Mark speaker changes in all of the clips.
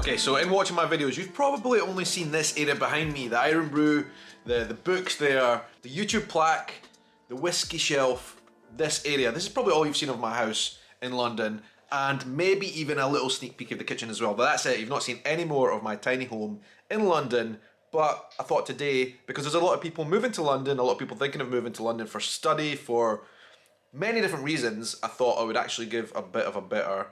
Speaker 1: Okay, so in watching my videos, you've probably only seen this area behind me, the Iron Brew, the books there, the YouTube plaque, the whiskey shelf, this area. This is probably all you've seen of my house in London, and maybe even a little sneak peek of the kitchen as well. But that's it, you've not seen any more of my tiny home in London. But I thought today, because there's a lot of people moving to London, a lot of people thinking of moving to London for study, for many different reasons, I thought I would actually give a bit of a better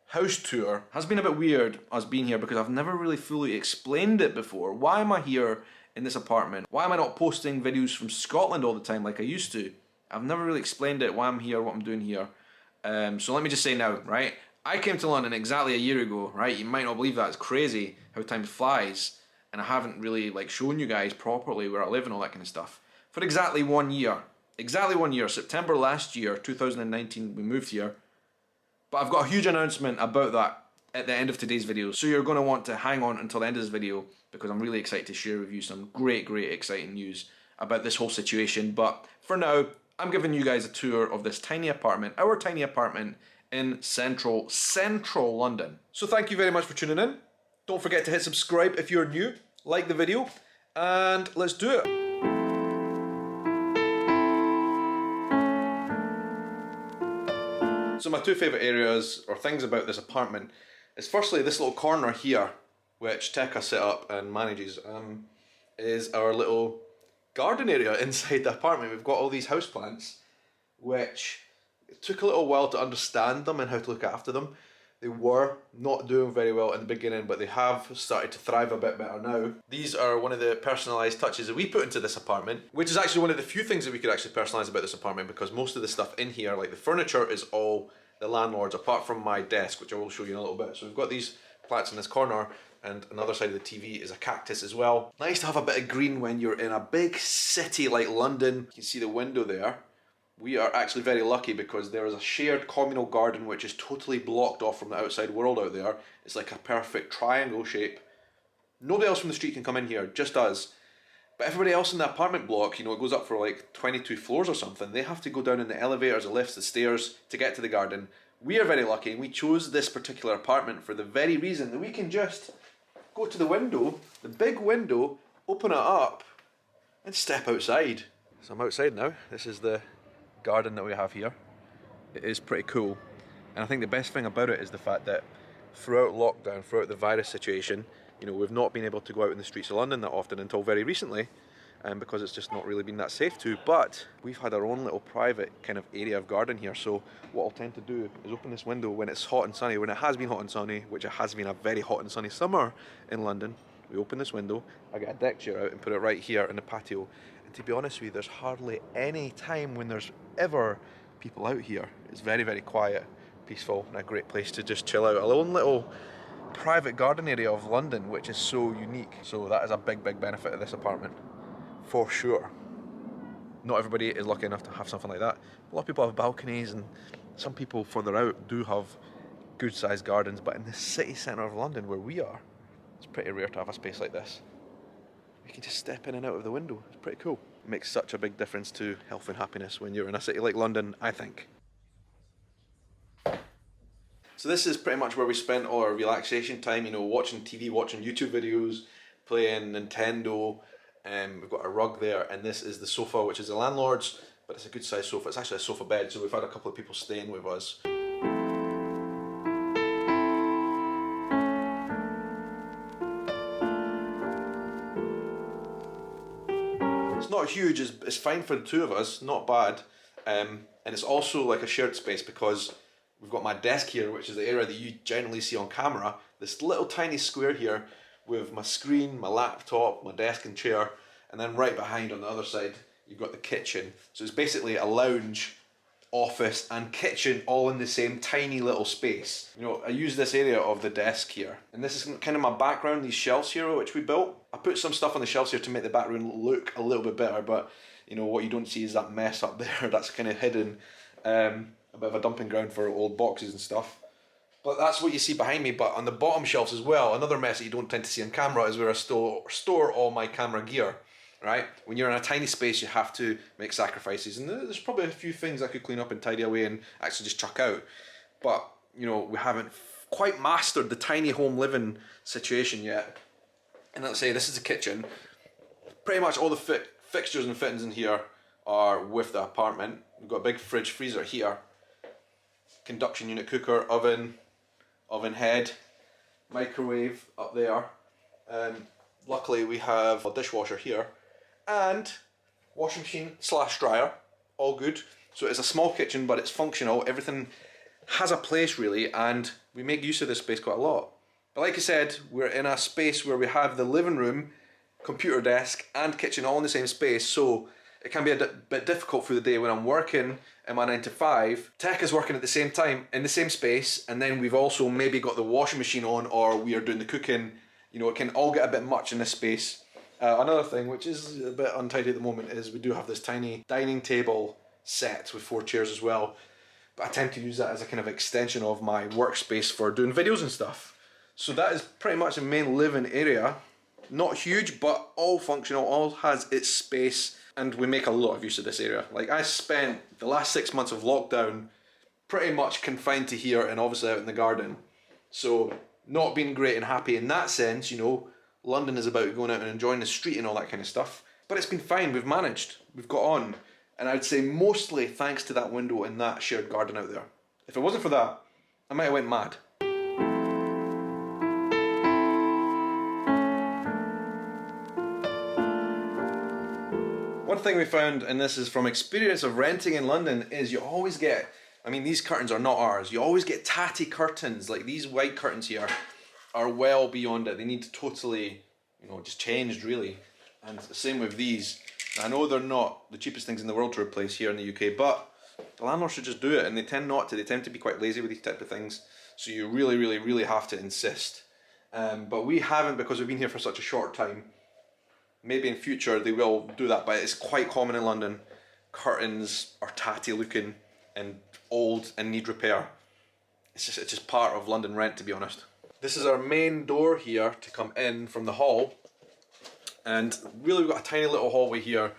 Speaker 1: house tour. Has been a bit weird us being here because I've never really fully explained it before. Why am I here in this apartment? Why am I not posting videos from Scotland all the time like I used to? I've never really explained it, why I'm here, what I'm doing here. So let me just say now, right? I came to London exactly a year ago, right? You might not believe that, it's crazy how time flies. And I haven't really shown you guys properly where I live and all that kind of stuff. For exactly 1 year. Exactly 1 year, September last year, 2019, we moved here. But I've got a huge announcement about that at the end of today's video. So you're going to want to hang on until the end of this video because I'm really excited to share with you some great exciting news about this whole situation. But for now, I'm giving you guys a tour of this tiny apartment, our tiny apartment in central London. So thank you very much for tuning in. Don't forget to hit subscribe if you're new, like the video, and let's do it. So my two favourite areas, or things about this apartment, is firstly this little corner here, which Tekka set up and manages, is our little garden area inside the apartment. We've got all these houseplants, which it took a little while to understand them and how to look after them. They were not doing very well in the beginning, but they have started to thrive a bit better now. These are one of the personalised touches that we put into this apartment, which is actually one of the few things that we could actually personalise about this apartment, because most of the stuff in here, like the furniture, is all the landlord's, apart from my desk, which I will show you in a little bit. So we've got these plants in this corner, and another side of the TV is a cactus as well. Nice to have a bit of green when you're in a big city like London. You can see the window there. We are actually very lucky because there is a shared communal garden which is totally blocked off from the outside world out there. It's like a perfect triangle shape. Nobody else from the street can come in here, just us. But everybody else in the apartment block, you know, it goes up for like 22 floors or something. They have to go down in the elevators, the lifts, the stairs to get to the garden. We are very lucky, and we chose this particular apartment for the very reason that we can just go to the window, the big window, open it up, and step outside. So I'm outside now. This is the garden that we have here. It is pretty cool, and I think the best thing about it is the fact that throughout lockdown, throughout the virus situation, you know, we've not been able to go out in the streets of London that often until very recently, because it's just not really been that safe to. But we've had our own little private kind of area of garden here. So what I'll tend to do is open this window when it's hot and sunny, when it has been hot and sunny, which it has been a very hot and sunny summer in London. We open this window, I get a deck chair out and put it right here in the patio. And to be honest with you, there's hardly any time when there's ever people out here. It's very quiet, peaceful, and a great place to just chill out. A little private garden area of London, which is so unique. So that is a big benefit of this apartment, for sure. Not everybody is lucky enough to have something like that. A lot of people have balconies, and some people further out do have good sized gardens, but in the city centre of London where we are, it's pretty rare to have a space like this. You can just step in and out of the window. It's pretty cool. It makes such a big difference to health and happiness when you're in a city like London, I think. So this is pretty much where we spend all our relaxation time, you know, watching TV, watching YouTube videos, playing Nintendo. We've got a rug there, and this is the sofa, which is the landlord's, but it's a good sized sofa. It's actually a sofa bed, so we've had a couple of people staying with us. It's not huge, it's fine for the two of us, not bad. And it's also like a shared space because we've got my desk here, which is the area that you generally see on camera. This little tiny square here with my screen, my laptop, my desk and chair, and then right behind on the other side, you've got the kitchen. So it's basically a lounge, office and kitchen all in the same tiny little space. You know, I use this area of the desk here, and this is kind of my background, these shelves here which we built. I put some stuff on the shelves here to make the back room look a little bit better, but you know, what you don't see is that mess up there. That's kind of hidden. A bit of a dumping ground for old boxes and stuff. But that's what you see behind me. But on the bottom shelves as well, another mess that you don't tend to see on camera is where I store all my camera gear, right? When you're in a tiny space, you have to make sacrifices, and there's probably a few things I could clean up and tidy away and actually just chuck out. But you know, we haven't quite mastered the tiny home living situation yet. And let's say this is the kitchen. Pretty much all the fixtures and fittings in here are with the apartment. We've got a big fridge freezer here, conduction unit cooker, oven head, microwave up there. Luckily we have a dishwasher here and washing machine / dryer, all good. So it's a small kitchen but it's functional, everything has a place really, and we make use of this space quite a lot. But like I said, we're in a space where we have the living room, computer desk and kitchen all in the same space, so it can be a bit difficult through the day when I'm working in my 9 to 5. Tech is working at the same time in the same space, and then we've also maybe got the washing machine on or we are doing the cooking. You know, it can all get a bit much in this space. Another thing which is a bit untidy at the moment is we do have this tiny dining table set with 4 chairs as well. But I tend to use that as a kind of extension of my workspace for doing videos and stuff. So that is pretty much the main living area. Not huge, but all functional, all has its space, and we make a lot of use of this area. Like, I spent the last 6 months of lockdown pretty much confined to here and obviously out in the garden. So not being great and happy in that sense, you know. London is about going out and enjoying the street and all that kind of stuff. But it's been fine, we've managed, we've got on. And I'd say mostly thanks to that window in that shared garden out there. If it wasn't for that, I might have went mad. One thing we found, and this is from experience of renting in London, is you always get, I mean these curtains are not ours, you always get tatty curtains. Like these white curtains here are well beyond it. They need to totally, you know, just changed really. And the same with these. I know they're not the cheapest things in the world to replace here in the UK, but the landlord should just do it, and they tend not to. They tend to be quite lazy with these type of things, so you really have to insist. But we haven't, because we've been here for such a short time. Maybe in future they will do that, but it's quite common in London. Curtains are tatty looking and old and need repair. It's just part of London rent, to be honest. This is our main door here to come in from the hall. And really we've got a tiny little hallway here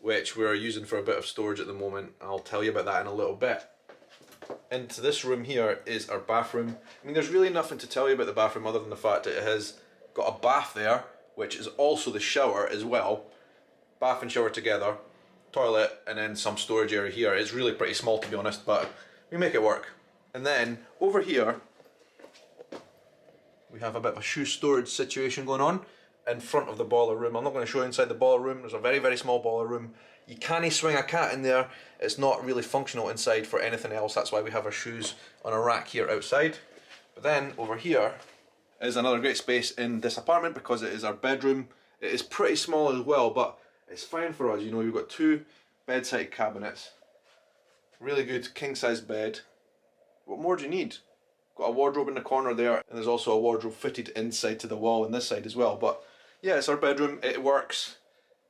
Speaker 1: which we're using for a bit of storage at the moment. I'll tell you about that in a little bit. Into this room here is our bathroom. I mean, there's really nothing to tell you about the bathroom other than the fact that it has got a bath there, which is also the shower as well. Bath and shower together, toilet, and then some storage area here. It's really pretty small, to be honest, but we make it work. And then over here we have a bit of a shoe storage situation going on in front of the boiler room. I'm not going to show you inside the boiler room. There's a very small boiler room. You can't swing a cat in there. It's not really functional inside for anything else. That's why we have our shoes on a rack here outside. But then over here is another great space in this apartment because it is our bedroom. It is pretty small as well, but it's fine for us. You know, you've got 2 bedside cabinets, really good king size bed. What more do you need? Got a wardrobe in the corner there, and there's also a wardrobe fitted inside to the wall on this side as well. But yeah, it's our bedroom, it works.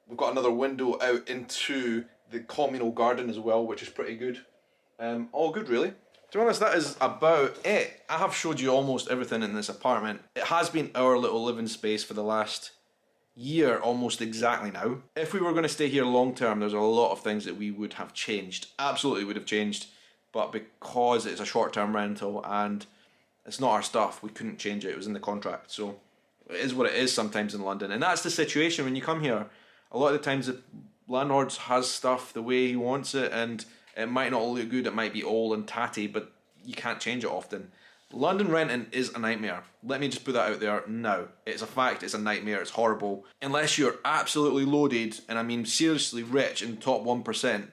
Speaker 1: We've got another window out into the communal garden as well, which is pretty good. All good really. To be honest, that is about it. I have showed you almost everything in this apartment. It has been our little living space for the last year, almost exactly now. If we were going to stay here long term, there's a lot of things that we would have changed. Absolutely would have changed. But because it's a short term rental and it's not our stuff, we couldn't change it. It was in the contract. So it is what it is sometimes in London. And that's the situation when you come here. A lot of the times the landlord has stuff the way he wants it, and it might not look good, it might be old and tatty, but you can't change it often. London renting is a nightmare. Let me just put that out there now. It's a fact, it's a nightmare, it's horrible. Unless you're absolutely loaded, and I mean seriously rich in the top 1%,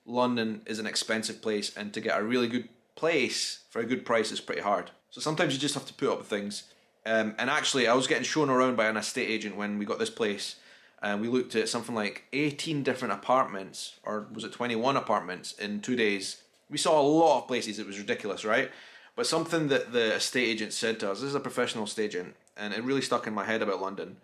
Speaker 1: London is an expensive place, and to get a really good place for a good price is pretty hard. So sometimes you just have to put up with things. And actually, I was getting shown around by an estate agent when we got this place, and we looked at something like 18 different apartments, or was it 21 apartments in 2 days. We saw a lot of places, it was ridiculous, right? But something that the estate agent said to us, this is a professional estate agent, and it really stuck in my head about London,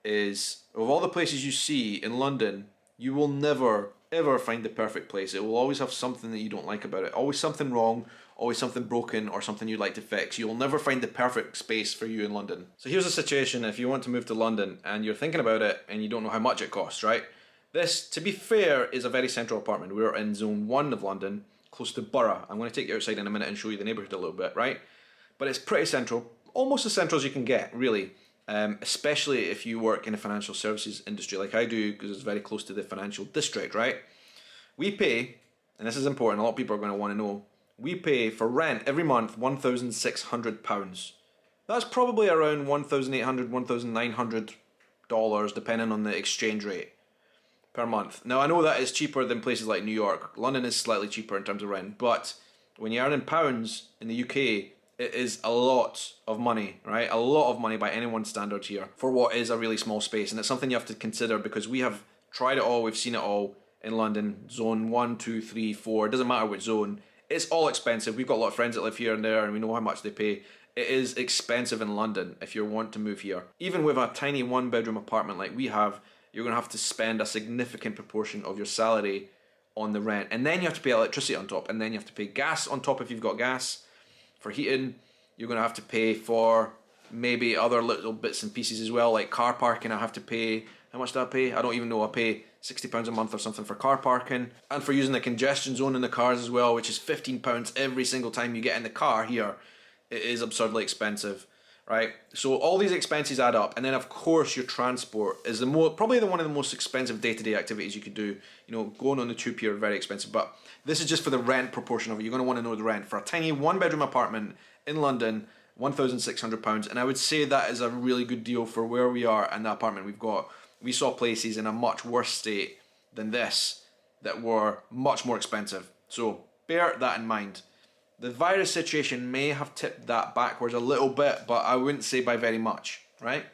Speaker 1: is of all the places you see in London, you will never ever find the perfect place. It will always have something that you don't like about it. Always something wrong, always something broken, or something you'd like to fix. You'll never find the perfect space for you in London. So here's a situation if you want to move to London and you're thinking about it and you don't know how much it costs, right? This, to be fair, is a very central apartment. We're in zone 1 of London, close to Borough. I'm going to take you outside in a minute and show you the neighbourhood a little bit, right? but it's pretty central, almost as central as you can get, really. Especially if you work in the financial services industry like I do, because it's very close to the financial district, right? We pay, and this is important, a lot of people are going to want to know, we pay for rent every month £1,600. That's probably around $1,800, $1,900, depending on the exchange rate per month. Now, I know that is cheaper than places like New York. London is slightly cheaper in terms of rent, but when you earn in pounds in the UK, it is a lot of money, right? A lot of money by anyone's standards here for what is a really small space. And it's something you have to consider because we have tried it all, we've seen it all in London. Zone 1, 2, 3, 4, it doesn't matter which zone. It's all expensive. We've got a lot of friends that live here and there and we know how much they pay. It is expensive in London if you want to move here. Even with a tiny 1-bedroom apartment like we have, you're going to have to spend a significant proportion of your salary on the rent. And then you have to pay electricity on top. And then you have to pay gas on top if you've got gas. For heating, you're going to have to pay for maybe other little bits and pieces as well, like car parking. I have to pay, how much do I pay? I don't even know. I pay £60 a month or something for car parking. And for using the congestion zone in the cars as well, which is £15 every single time you get in the car here. It is absurdly expensive, right? So all these expenses add up. And then of course your transport is probably one of the most expensive day-to-day activities you could do. You know, going on the tube here is very expensive, but this is just for the rent proportion of it. You're going to want to know the rent. For a tiny 1-bedroom apartment in London, £1,600. And I would say that is a really good deal for where we are and the apartment we've got. We saw places in a much worse state than this that were much more expensive. So bear that in mind. The virus situation may have tipped that backwards a little bit, but I wouldn't say by very much, right?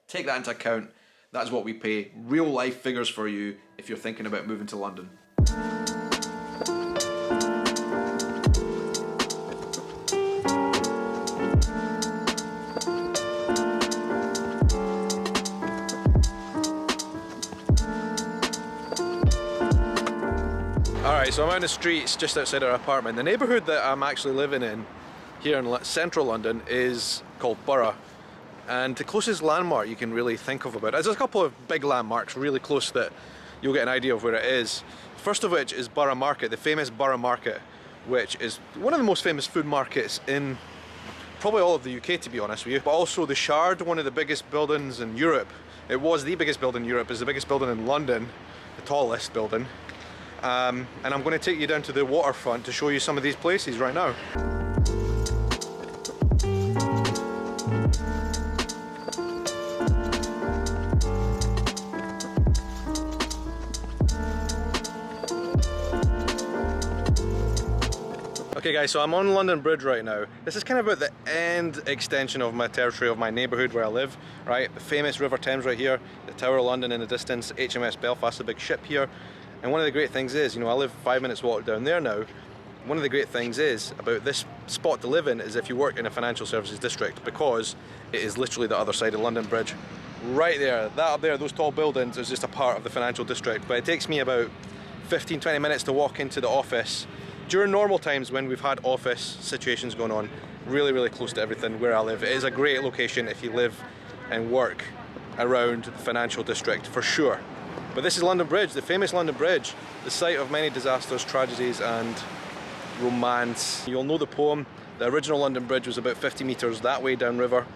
Speaker 1: Take that into account. That's what we pay. Real life figures for you if you're thinking about moving to London. Alright, so I'm out in the streets just outside our apartment. The neighbourhood that I'm actually living in here in central London is called Borough. And the closest landmark you can really think of about it, there's a couple of big landmarks really close that you'll get an idea of where it is. First of which is Borough Market, the famous Borough Market, which is one of the most famous food markets in probably all of the UK, to be honest with you. But also the Shard, one of the biggest buildings in Europe. It was the biggest building in Europe, it's the biggest building in London, the tallest building. And I'm going to take you down to the waterfront to show you some of these places right now. Okay guys, so I'm on London Bridge right now. This is kind of about the end extension of my territory, of my neighbourhood where I live, right? The famous River Thames right here, the Tower of London in the distance, HMS Belfast, a big ship here. And one of the great things is, you know, I live 5 minutes walk down there now. One of the great things is about this spot to live in is if you work in a financial services district, because it is literally the other side of London Bridge. Right there, that up there, those tall buildings is just a part of the financial district. But it takes me about 15-20 minutes to walk into the office. During normal times when we've had office situations going on, really close to everything where I live. It is a great location if you live and work around the financial district, for sure. But this is London Bridge, the famous London Bridge, the site of many disasters, tragedies and romance. You'll know the poem. The original London Bridge was about 50 metres that way downriver.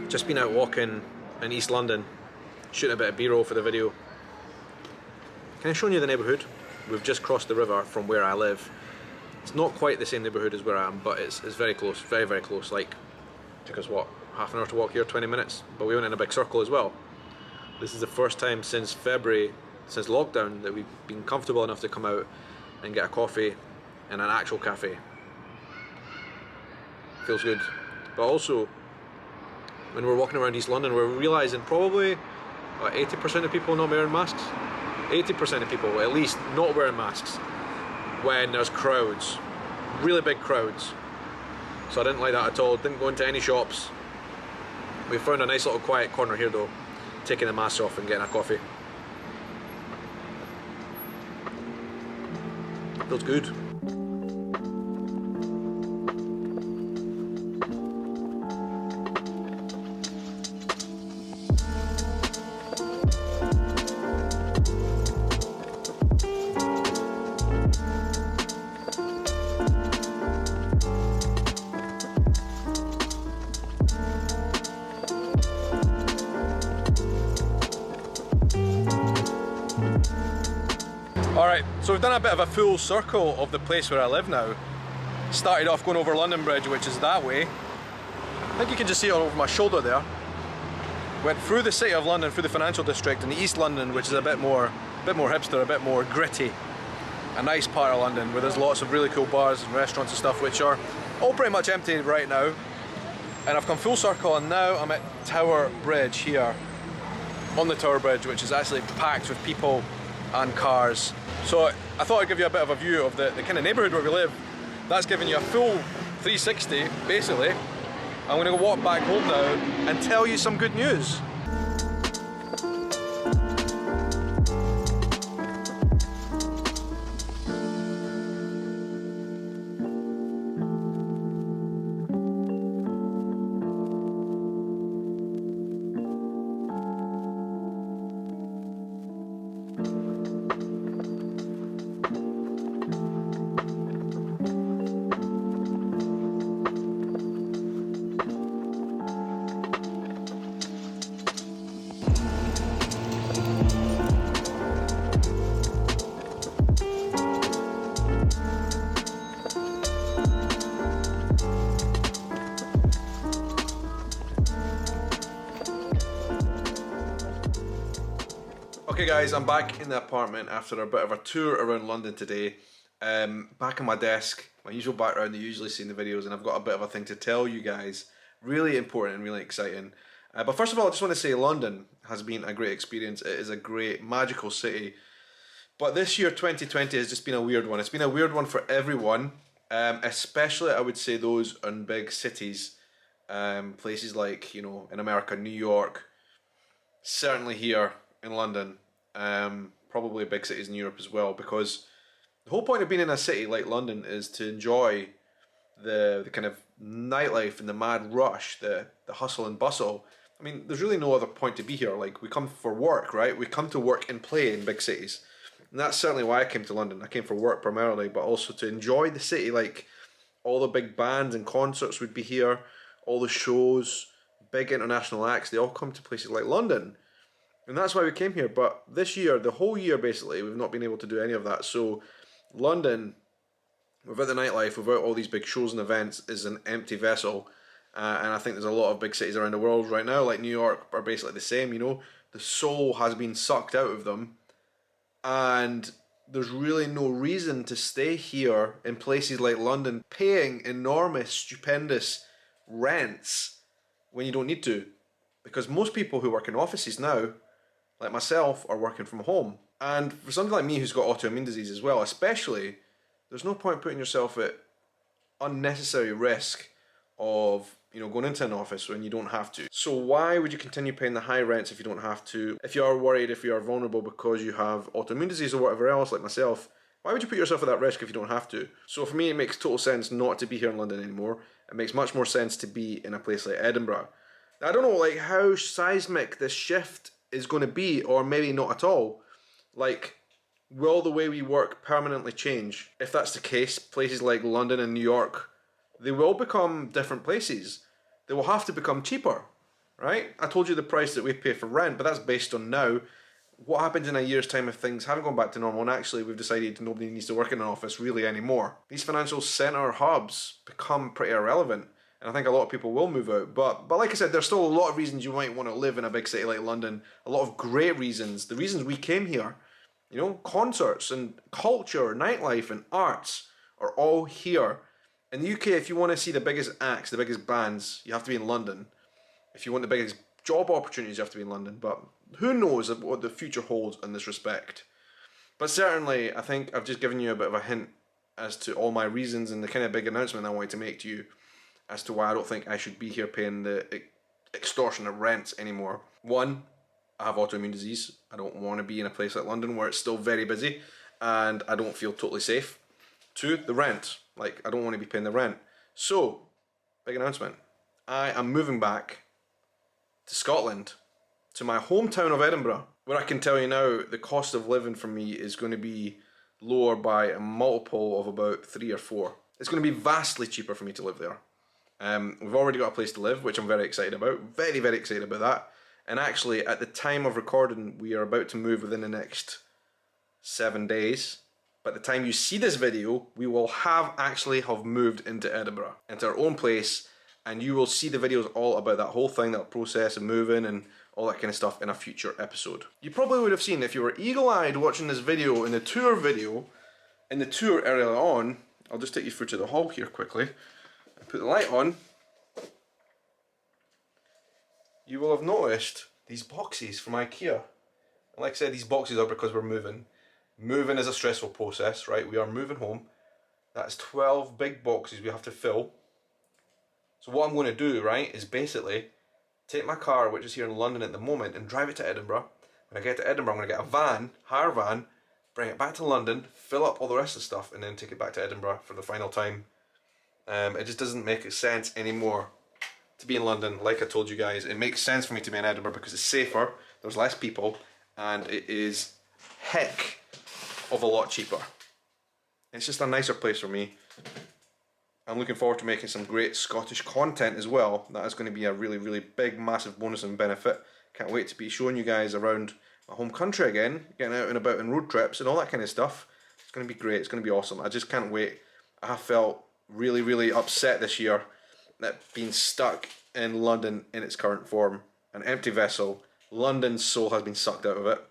Speaker 1: Just been out walking in East London, shooting a bit of B-roll for the video. Kind of showing you the neighbourhood. We've just crossed the river from where I live. It's not quite the same neighbourhood as where I am, but it's very close, very close. Like, took us what, half an hour to walk here, 20 minutes, but we went in a big circle as well. This is the first time since February, since lockdown, that we've been comfortable enough to come out and get a coffee in an actual cafe. Feels good. But also, when we're walking around East London, we're realising probably 80% of people not wearing masks? 80% of people at least not wearing masks when there's crowds, really big crowds. So I didn't like that at all. Didn't go into any shops. We found a nice little quiet corner here though, taking the mask off and getting a coffee. Feels good. Alright, so we've done a bit of a full circle of the place where I live now. Started off going over London Bridge, which is that way. I think you can just see it over my shoulder there. Went through the city of London, through the financial district, and East London, which is a bit more hipster, a bit more gritty. A nice part of London where there's lots of really cool bars and restaurants and stuff, which are all pretty much empty right now. And I've come full circle, and now I'm at Tower Bridge here. On the Tower Bridge, which is actually packed with people and cars. So I thought I'd give you a bit of a view of the kind of neighbourhood where we live. That's giving you a full 360, basically. I'm going to go walk back home now and tell you some good news. Okay guys, I'm back in the apartment after a bit of a tour around London today. Back on my desk, my usual background you usually see in the videos, and I've got a bit of a thing to tell you guys. Really important and really exciting. But first of all, I just want to say London has been a great experience. It is a great, magical city. But this year, 2020, has just been a weird one. It's been a weird one for everyone, especially I would say those in big cities. Places like, you know, in America, New York, certainly here in London. Probably big cities in Europe as well, because the whole point of being in a city like London is to enjoy the kind of nightlife and the mad rush, the hustle and bustle. I mean, there's really no other point to be here. Like, we come for work, right? We come to work and play in big cities. And that's certainly why I came to London. I came for work primarily, but also to enjoy the city. Like, all the big bands and concerts would be here, all the shows, big international acts, they all come to places like London. And that's why we came here. But this year, the whole year basically, we've not been able to do any of that. So London, without the nightlife, without all these big shows and events, is an empty vessel. And I think there's a lot of big cities around the world right now, like New York, are basically the same, you know. The soul has been sucked out of them. And there's really no reason to stay here in places like London, paying enormous, stupendous rents when you don't need to. Because most people who work in offices now, like myself, are working from home. And for somebody like me who's got autoimmune disease as well, especially, there's no point putting yourself at unnecessary risk of, you know, going into an office when you don't have to. So why would you continue paying the high rents if you don't have to? If you are worried, if you are vulnerable because you have autoimmune disease or whatever else, like myself, why would you put yourself at that risk if you don't have to? So for me, it makes total sense not to be here in London anymore. It makes much more sense to be in a place like Edinburgh. Now, I don't know, like, how seismic this shift is going to be, or maybe not at all. Like, will the way we work permanently change? If that's the case, places like London and New York, they will become different places. They will have to become cheaper, right? I told you the price that we pay for rent, but that's based on now. What happens in a year's time if things haven't gone back to normal and actually we've decided nobody needs to work in an office really anymore? These financial centre hubs become pretty irrelevant. And I think a lot of people will move out. But like I said, there's still a lot of reasons you might want to live in a big city like London. A lot of great reasons. The reasons we came here. You know, concerts and culture, nightlife and arts are all here. In the UK, if you want to see the biggest acts, the biggest bands, you have to be in London. If you want the biggest job opportunities you have to be in London, but who knows what the future holds in this respect. But certainly, I think I've just given you a bit of a hint as to all my reasons and the kind of big announcement I wanted to make to you as to why I don't think I should be here paying the extortionate rents anymore. One, I have autoimmune disease. I don't want to be in a place like London where it's still very busy and I don't feel totally safe. Two, the rent. Like, I don't want to be paying the rent. So, big announcement. I am moving back to Scotland, to my hometown of Edinburgh, where I can tell you now the cost of living for me is going to be lower by a multiple of about 3 or 4. It's going to be vastly cheaper for me to live there. We've already got a place to live, which I'm very excited about. Very, very excited about that. And actually, at the time of recording, we are about to move within the next 7 days. By the time you see this video, we will have moved into Edinburgh, into our own place, and you will see the videos all about that whole thing, that process of moving and all that kind of stuff in a future episode. You probably would have seen, if you were eagle-eyed watching this video, in the tour earlier on, I'll just take you through to the hall here quickly, and put the light on, you will have noticed these boxes from IKEA. And like I said, these boxes are because we're moving. Moving is a stressful process, right? We are moving home. That's 12 big boxes we have to fill. So what I'm going to do, right, is basically take my car, which is here in London at the moment, and drive it to Edinburgh. When I get to Edinburgh, I'm going to get a van, hire a van, bring it back to London, fill up all the rest of the stuff, and then take it back to Edinburgh for the final time. It just doesn't make sense anymore to be in London. Like I told you guys, it makes sense for me to be in Edinburgh because it's safer, there's less people, and it is heck of a lot cheaper. It's just a nicer place for me. I'm looking forward to making some great Scottish content as well. That is going to be a really, really big, massive bonus and benefit. Can't wait to be showing you guys around my home country again, getting out and about on road trips and all that kind of stuff. It's going to be great, it's going to be awesome. I just can't wait. I have felt really, really upset this year that being stuck in London in its current form, an empty vessel, London's soul has been sucked out of it.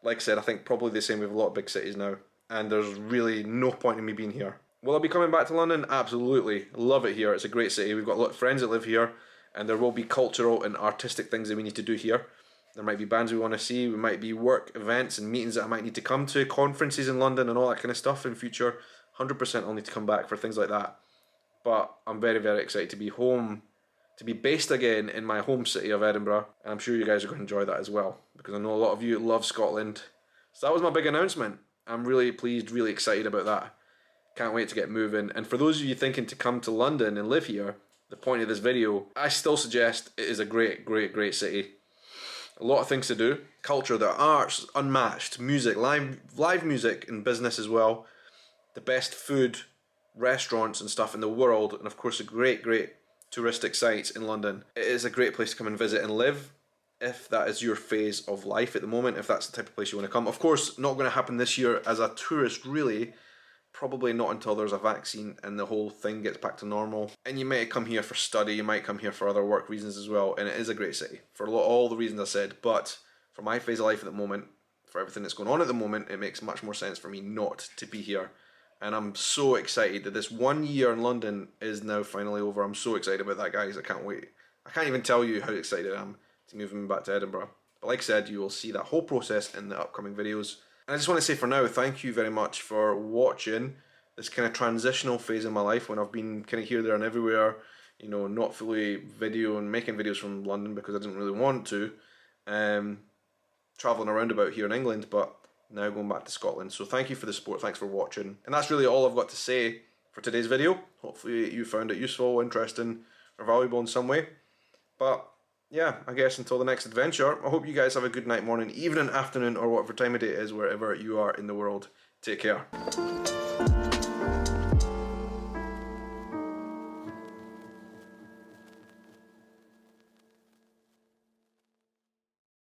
Speaker 1: Like I said, I think probably the same with a lot of big cities now, and there's really no point in me being here. Will I be coming back to London? Absolutely. Love it here. It's a great city. We've got a lot of friends that live here, and there will be cultural and artistic things that we need to do here. There might be bands we want to see, we might be work events and meetings that I might need to come to, conferences in London and all that kind of stuff in future. 100% I'll need to come back for things like that. But I'm very, very excited to be home, to be based again in my home city of Edinburgh, and I'm sure you guys are going to enjoy that as well, because I know a lot of you love Scotland. So that was my big announcement. I'm really pleased, really excited about that. Can't wait to get moving. And for those of you thinking to come to London and live here, the point of this video, I still suggest it is a great, great, great city. A lot of things to do. Culture, the arts, unmatched. Music, live music and business as well. The best food, restaurants and stuff in the world. And of course, a great, great touristic sites in London. It is a great place to come and visit and live, if that is your phase of life at the moment, if that's the type of place you want to come. Of course, not going to happen this year as a tourist, really. Probably not until there's a vaccine and the whole thing gets back to normal. And you might come here for study, you might come here for other work reasons as well, and it is a great city for all the reasons I said. But for my phase of life at the moment, for everything that's going on at the moment, it makes much more sense for me not to be here. And I'm so excited that this 1 year in London is now finally over. I'm so excited about that, guys. I can't wait. I can't even tell you how excited I am to move back to Edinburgh. But like I said, you will see that whole process in the upcoming videos. And I just want to say for now, thank you very much for watching this kind of transitional phase in my life when I've been kind of here, there and everywhere, you know, not fully making videos from London because I didn't really want to, travelling around about here in England, but now going back to Scotland. So thank you for the support, thanks for watching. And that's really all I've got to say for today's video. Hopefully you found it useful, interesting, or valuable in some way. But yeah, I guess until the next adventure, I hope you guys have a good night, morning, evening, afternoon, or whatever time of day it is, wherever you are in the world. Take care.